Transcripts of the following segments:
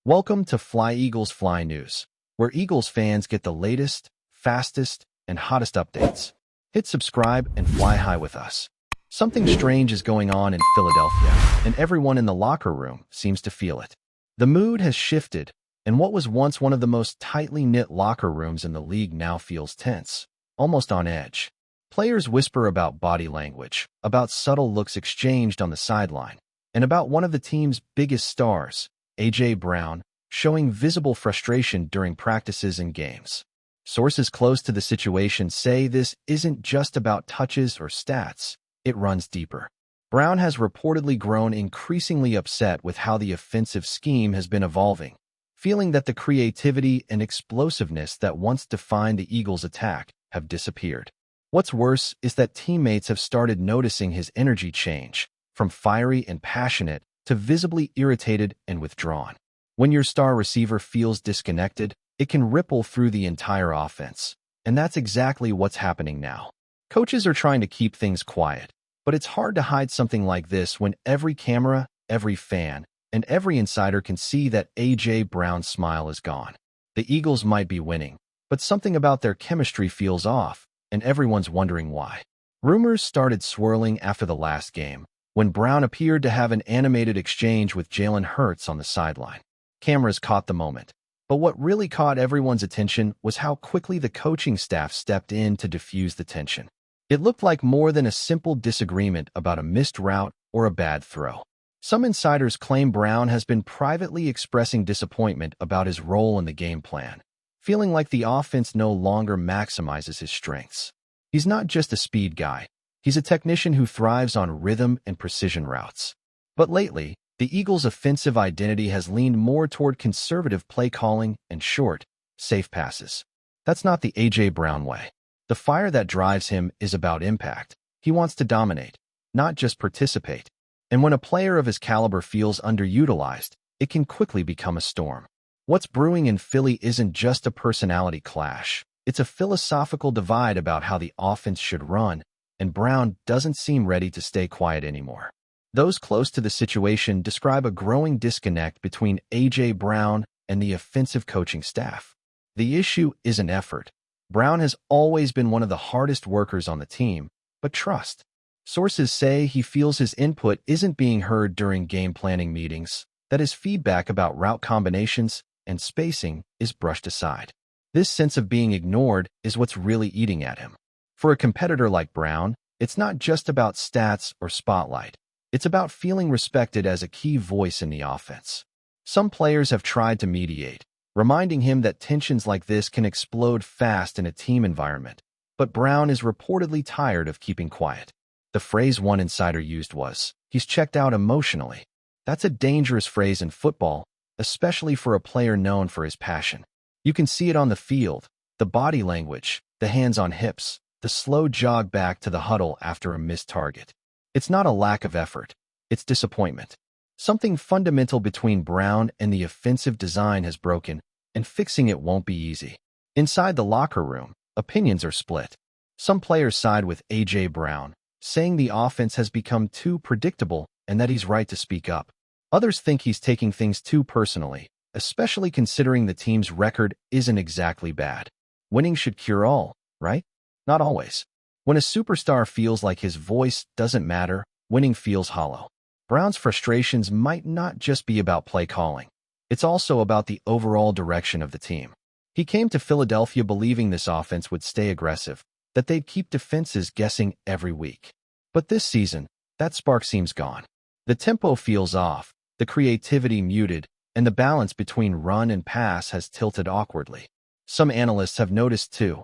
Welcome to FlyEaglesFly News, where Eagles fans get the latest, fastest, and hottest updates. Hit subscribe and fly high with us. Something strange is going on in Philadelphia, and everyone in the locker room seems to feel it. The mood has shifted, and what was once one of the most tightly knit locker rooms in the league now feels tense, almost on edge. Players whisper about body language, about subtle looks exchanged on the sideline, and about one of the team's biggest stars, A.J. Brown, showing visible frustration during practices and games. Sources close to the situation say this isn't just about touches or stats, it runs deeper. Brown has reportedly grown increasingly upset with how the offensive scheme has been evolving, feeling that the creativity and explosiveness that once defined the Eagles' attack have disappeared. What's worse is that teammates have started noticing his energy change, from fiery and passionate to visibly irritated and withdrawn. When your star receiver feels disconnected, it can ripple through the entire offense. And that's exactly what's happening now. Coaches are trying to keep things quiet, but it's hard to hide something like this when every camera, every fan, and every insider can see that A.J. Brown's smile is gone. The Eagles might be winning, but something about their chemistry feels off, and everyone's wondering why. Rumors started swirling after the last game, when Brown appeared to have an animated exchange with Jalen Hurts on the sideline. Cameras caught the moment, but what really caught everyone's attention was how quickly the coaching staff stepped in to diffuse the tension. It looked like more than a simple disagreement about a missed route or a bad throw. Some insiders claim Brown has been privately expressing disappointment about his role in the game plan, feeling like the offense no longer maximizes his strengths. He's not just a speed guy. He's a technician who thrives on rhythm and precision routes. But lately, the Eagles' offensive identity has leaned more toward conservative play calling and short, safe passes. That's not the A.J. Brown way. The fire that drives him is about impact. He wants to dominate, not just participate. And when a player of his caliber feels underutilized, it can quickly become a storm. What's brewing in Philly isn't just a personality clash. It's a philosophical divide about how the offense should run, and Brown doesn't seem ready to stay quiet anymore. Those close to the situation describe a growing disconnect between A.J. Brown and the offensive coaching staff. The issue isn't effort. Brown has always been one of the hardest workers on the team, but trust. Sources say he feels his input isn't being heard during game planning meetings, that his feedback about route combinations and spacing is brushed aside. This sense of being ignored is what's really eating at him. For a competitor like Brown, it's not just about stats or spotlight. It's about feeling respected as a key voice in the offense. Some players have tried to mediate, reminding him that tensions like this can explode fast in a team environment. But Brown is reportedly tired of keeping quiet. The phrase one insider used was, "He's checked out emotionally." That's a dangerous phrase in football, especially for a player known for his passion. You can see it on the field, the body language, the hands on hips, the slow jog back to the huddle after a missed target. It's not a lack of effort, it's disappointment. Something fundamental between Brown and the offensive design has broken, and fixing it won't be easy. Inside the locker room, opinions are split. Some players side with A.J. Brown, saying the offense has become too predictable and that he's right to speak up. Others think he's taking things too personally, especially considering the team's record isn't exactly bad. Winning should cure all, right? Not always. When a superstar feels like his voice doesn't matter, winning feels hollow. Brown's frustrations might not just be about play calling. It's also about the overall direction of the team. He came to Philadelphia believing this offense would stay aggressive, that they'd keep defenses guessing every week. But this season, that spark seems gone. The tempo feels off, the creativity muted, and the balance between run and pass has tilted awkwardly. Some analysts have noticed too,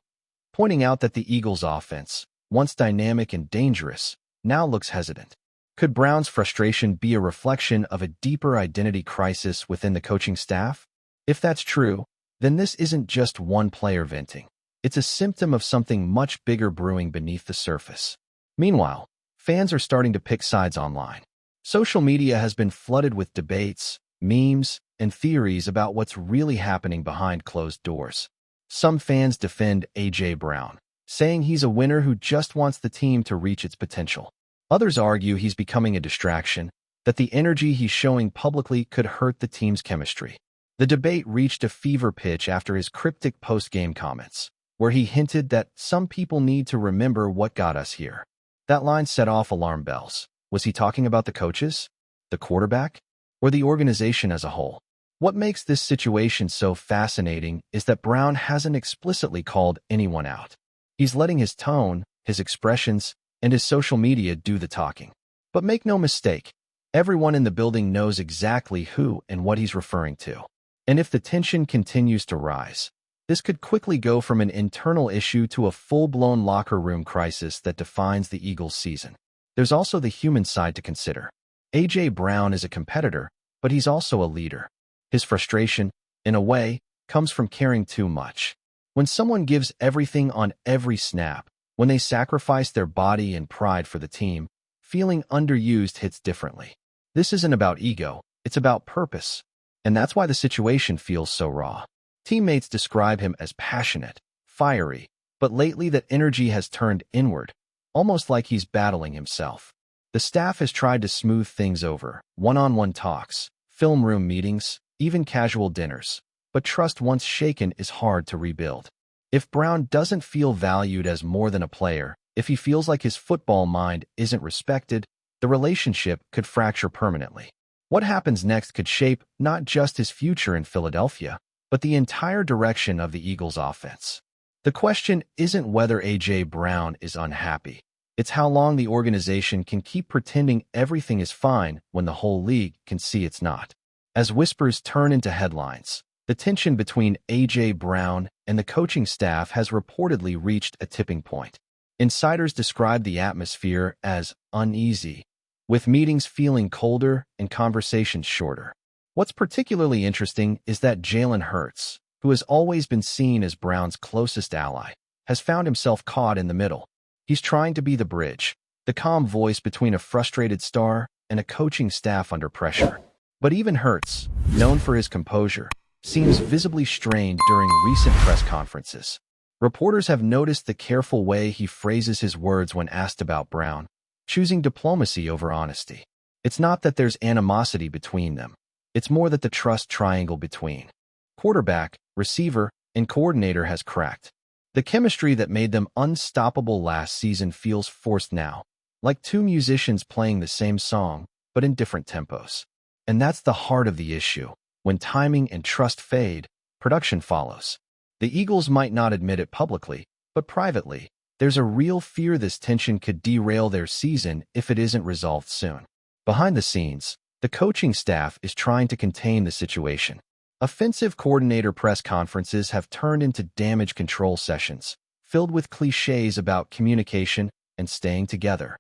pointing out that the Eagles' offense, once dynamic and dangerous, now looks hesitant. Could Brown's frustration be a reflection of a deeper identity crisis within the coaching staff? If that's true, then this isn't just one player venting. It's a symptom of something much bigger brewing beneath the surface. Meanwhile, fans are starting to pick sides online. Social media has been flooded with debates, memes, and theories about what's really happening behind closed doors. Some fans defend A.J. Brown, saying he's a winner who just wants the team to reach its potential. Others argue he's becoming a distraction, that the energy he's showing publicly could hurt the team's chemistry. The debate reached a fever pitch after his cryptic post-game comments, where he hinted that some people need to remember what got us here. That line set off alarm bells. Was he talking about the coaches, the quarterback, or the organization as a whole? What makes this situation so fascinating is that Brown hasn't explicitly called anyone out. He's letting his tone, his expressions, and his social media do the talking. But make no mistake, everyone in the building knows exactly who and what he's referring to. And if the tension continues to rise, this could quickly go from an internal issue to a full-blown locker room crisis that defines the Eagles' season. There's also the human side to consider. A.J. Brown is a competitor, but he's also a leader. His frustration, in a way, comes from caring too much. When someone gives everything on every snap, when they sacrifice their body and pride for the team, feeling underused hits differently. This isn't about ego, it's about purpose. And that's why the situation feels so raw. Teammates describe him as passionate, fiery, but lately that energy has turned inward, almost like he's battling himself. The staff has tried to smooth things over, one-on-one talks, film room meetings, even casual dinners. But trust once shaken is hard to rebuild. If Brown doesn't feel valued as more than a player, if he feels like his football mind isn't respected, the relationship could fracture permanently. What happens next could shape not just his future in Philadelphia, but the entire direction of the Eagles' offense. The question isn't whether A.J. Brown is unhappy. It's how long the organization can keep pretending everything is fine when the whole league can see it's not. As whispers turn into headlines, the tension between A.J. Brown and the coaching staff has reportedly reached a tipping point. Insiders describe the atmosphere as uneasy, with meetings feeling colder and conversations shorter. What's particularly interesting is that Jalen Hurts, who has always been seen as Brown's closest ally, has found himself caught in the middle. He's trying to be the bridge, the calm voice between a frustrated star and a coaching staff under pressure. But even Hurts, known for his composure, seems visibly strained during recent press conferences. Reporters have noticed the careful way he phrases his words when asked about Brown, choosing diplomacy over honesty. It's not that there's animosity between them. It's more that the trust triangle between quarterback, receiver, and coordinator has cracked. The chemistry that made them unstoppable last season feels forced now, like two musicians playing the same song, but in different tempos. And that's the heart of the issue. When timing and trust fade, production follows. The Eagles might not admit it publicly, but privately, there's a real fear this tension could derail their season if it isn't resolved soon. Behind the scenes, the coaching staff is trying to contain the situation. Offensive coordinator press conferences have turned into damage control sessions, filled with cliches about communication and staying together.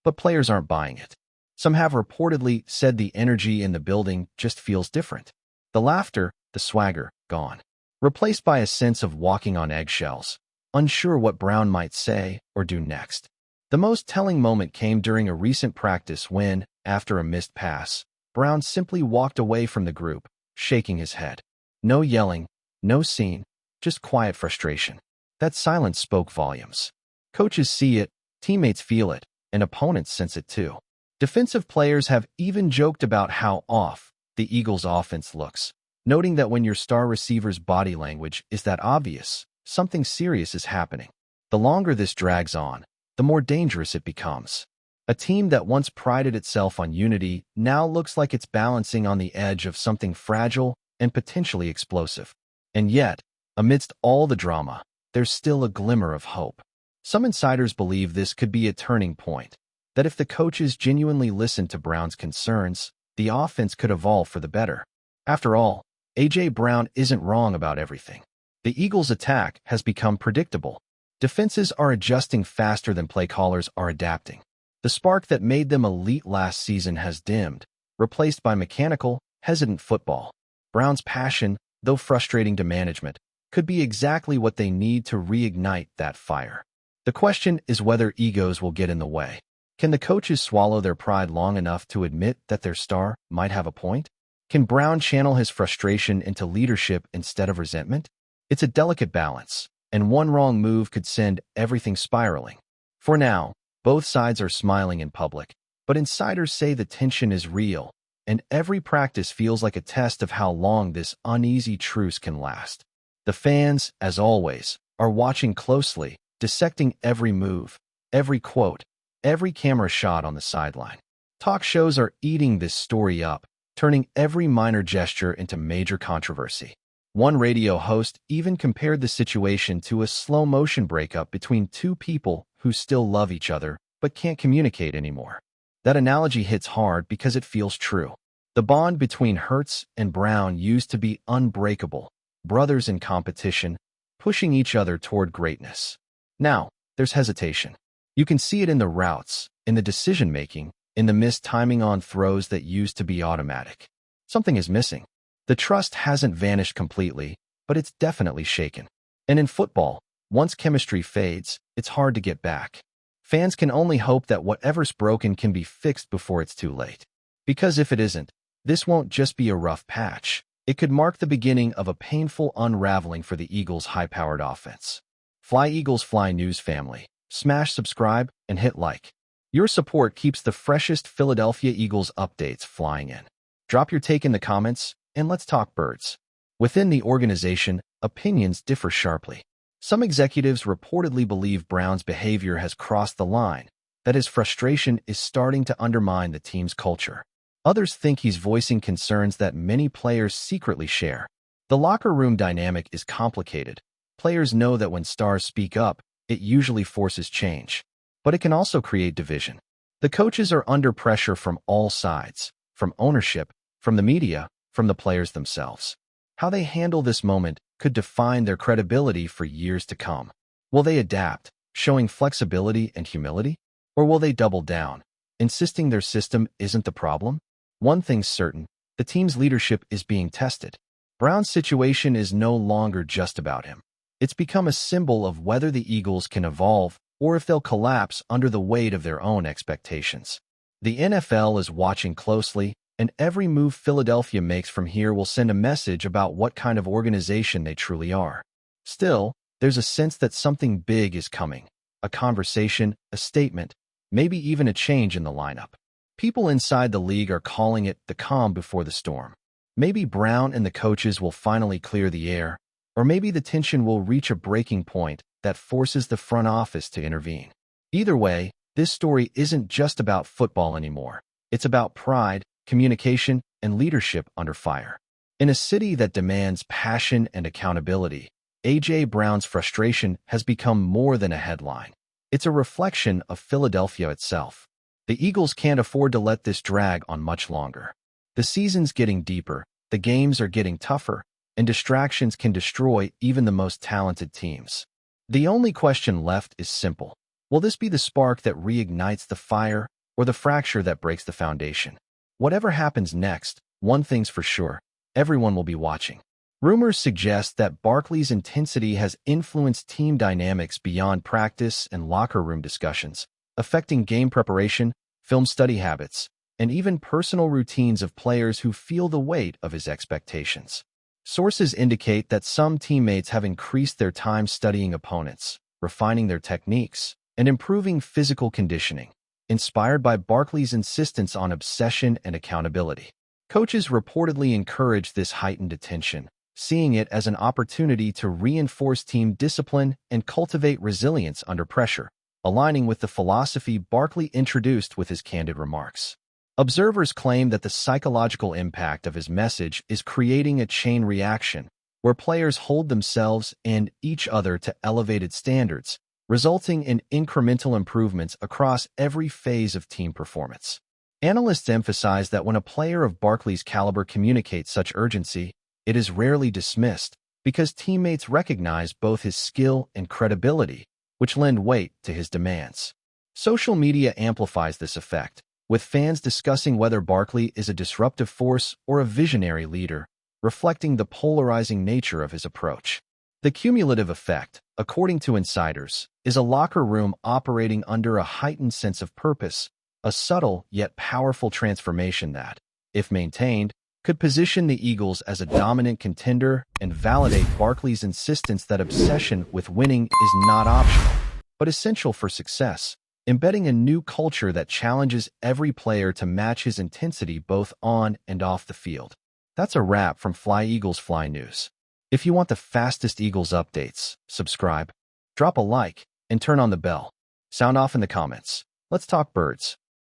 But players aren't buying it. Some have reportedly said the energy in the building just feels different. The laughter, the swagger, gone. Replaced by a sense of walking on eggshells, unsure what Brown might say or do next. The most telling moment came during a recent practice when, after a missed pass, Brown simply walked away from the group, shaking his head. No yelling, no scene, just quiet frustration. That silence spoke volumes. Coaches see it, teammates feel it, and opponents sense it too. Defensive players have even joked about how off the Eagles' offense looks, noting that when your star receiver's body language is that obvious, something serious is happening. The longer this drags on, the more dangerous it becomes. A team that once prided itself on unity now looks like it's balancing on the edge of something fragile and potentially explosive. And yet, amidst all the drama, there's still a glimmer of hope. Some insiders believe this could be a turning point, that if the coaches genuinely listen to Brown's concerns, the offense could evolve for the better. After all, A.J. Brown isn't wrong about everything. The Eagles' attack has become predictable. Defenses are adjusting faster than play callers are adapting. The spark that made them elite last season has dimmed, replaced by mechanical, hesitant football. Brown's passion, though frustrating to management, could be exactly what they need to reignite that fire. The question is whether egos will get in the way. Can the coaches swallow their pride long enough to admit that their star might have a point? Can Brown channel his frustration into leadership instead of resentment? It's a delicate balance, and one wrong move could send everything spiraling. For now, both sides are smiling in public, but insiders say the tension is real, and every practice feels like a test of how long this uneasy truce can last. The fans, as always, are watching closely, dissecting every move, every quote, every camera shot on the sideline. Talk shows are eating this story up, turning every minor gesture into major controversy. One radio host even compared the situation to a slow-motion breakup between two people who still love each other but can't communicate anymore. That analogy hits hard because it feels true. The bond between Hurts and Brown used to be unbreakable, brothers in competition, pushing each other toward greatness. Now, there's hesitation. You can see it in the routes, in the decision-making, in the missed timing on throws that used to be automatic. Something is missing. The trust hasn't vanished completely, but it's definitely shaken. And in football, once chemistry fades, it's hard to get back. Fans can only hope that whatever's broken can be fixed before it's too late. Because if it isn't, this won't just be a rough patch. It could mark the beginning of a painful unraveling for the Eagles' high-powered offense. FlyEaglesFly News family, smash subscribe and hit like. Your support keeps the freshest Philadelphia Eagles updates flying in. Drop your take in the comments, and let's talk birds. Within the organization, opinions differ sharply. Some executives reportedly believe Brown's behavior has crossed the line, that his frustration is starting to undermine the team's culture. Others think he's voicing concerns that many players secretly share. The locker room dynamic is complicated. Players know that when stars speak up, it usually forces change. But it can also create division. The coaches are under pressure from all sides, from ownership, from the media, from the players themselves. How they handle this moment could define their credibility for years to come. Will they adapt, showing flexibility and humility? Or will they double down, insisting their system isn't the problem? One thing's certain, the team's leadership is being tested. Brown's situation is no longer just about him. It's become a symbol of whether the Eagles can evolve or if they'll collapse under the weight of their own expectations. The NFL is watching closely, and every move Philadelphia makes from here will send a message about what kind of organization they truly are. Still, there's a sense that something big is coming. A conversation, a statement, maybe even a change in the lineup. People inside the league are calling it the calm before the storm. Maybe Brown and the coaches will finally clear the air, or maybe the tension will reach a breaking point that forces the front office to intervene. Either way, this story isn't just about football anymore. It's about pride, communication, and leadership under fire. In a city that demands passion and accountability, A.J. Brown's frustration has become more than a headline. It's a reflection of Philadelphia itself. The Eagles can't afford to let this drag on much longer. The season's getting deeper, the games are getting tougher, and distractions can destroy even the most talented teams. The only question left is simple. Will this be the spark that reignites the fire, or the fracture that breaks the foundation? Whatever happens next, one thing's for sure, everyone will be watching. Rumors suggest that Barkley's intensity has influenced team dynamics beyond practice and locker room discussions, affecting game preparation, film study habits, and even personal routines of players who feel the weight of his expectations. Sources indicate that some teammates have increased their time studying opponents, refining their techniques, and improving physical conditioning, inspired by Barkley's insistence on obsession and accountability. Coaches reportedly encourage this heightened attention, seeing it as an opportunity to reinforce team discipline and cultivate resilience under pressure, aligning with the philosophy Barkley introduced with his candid remarks. Observers claim that the psychological impact of his message is creating a chain reaction, where players hold themselves and each other to elevated standards, resulting in incremental improvements across every phase of team performance. Analysts emphasize that when a player of Barkley's caliber communicates such urgency, it is rarely dismissed because teammates recognize both his skill and credibility, which lend weight to his demands. Social media amplifies this effect, with fans discussing whether Barkley is a disruptive force or a visionary leader, reflecting the polarizing nature of his approach. The cumulative effect, according to insiders, is a locker room operating under a heightened sense of purpose, a subtle yet powerful transformation that, if maintained, could position the Eagles as a dominant contender and validate Barkley's insistence that obsession with winning is not optional, but essential for success. embedding a new culture that challenges every player to match his intensity both on and off the field. That's a wrap from FlyEaglesFly News. If you want the fastest Eagles updates, subscribe, drop a like, and turn on the bell. Sound off in the comments. Let's talk birds.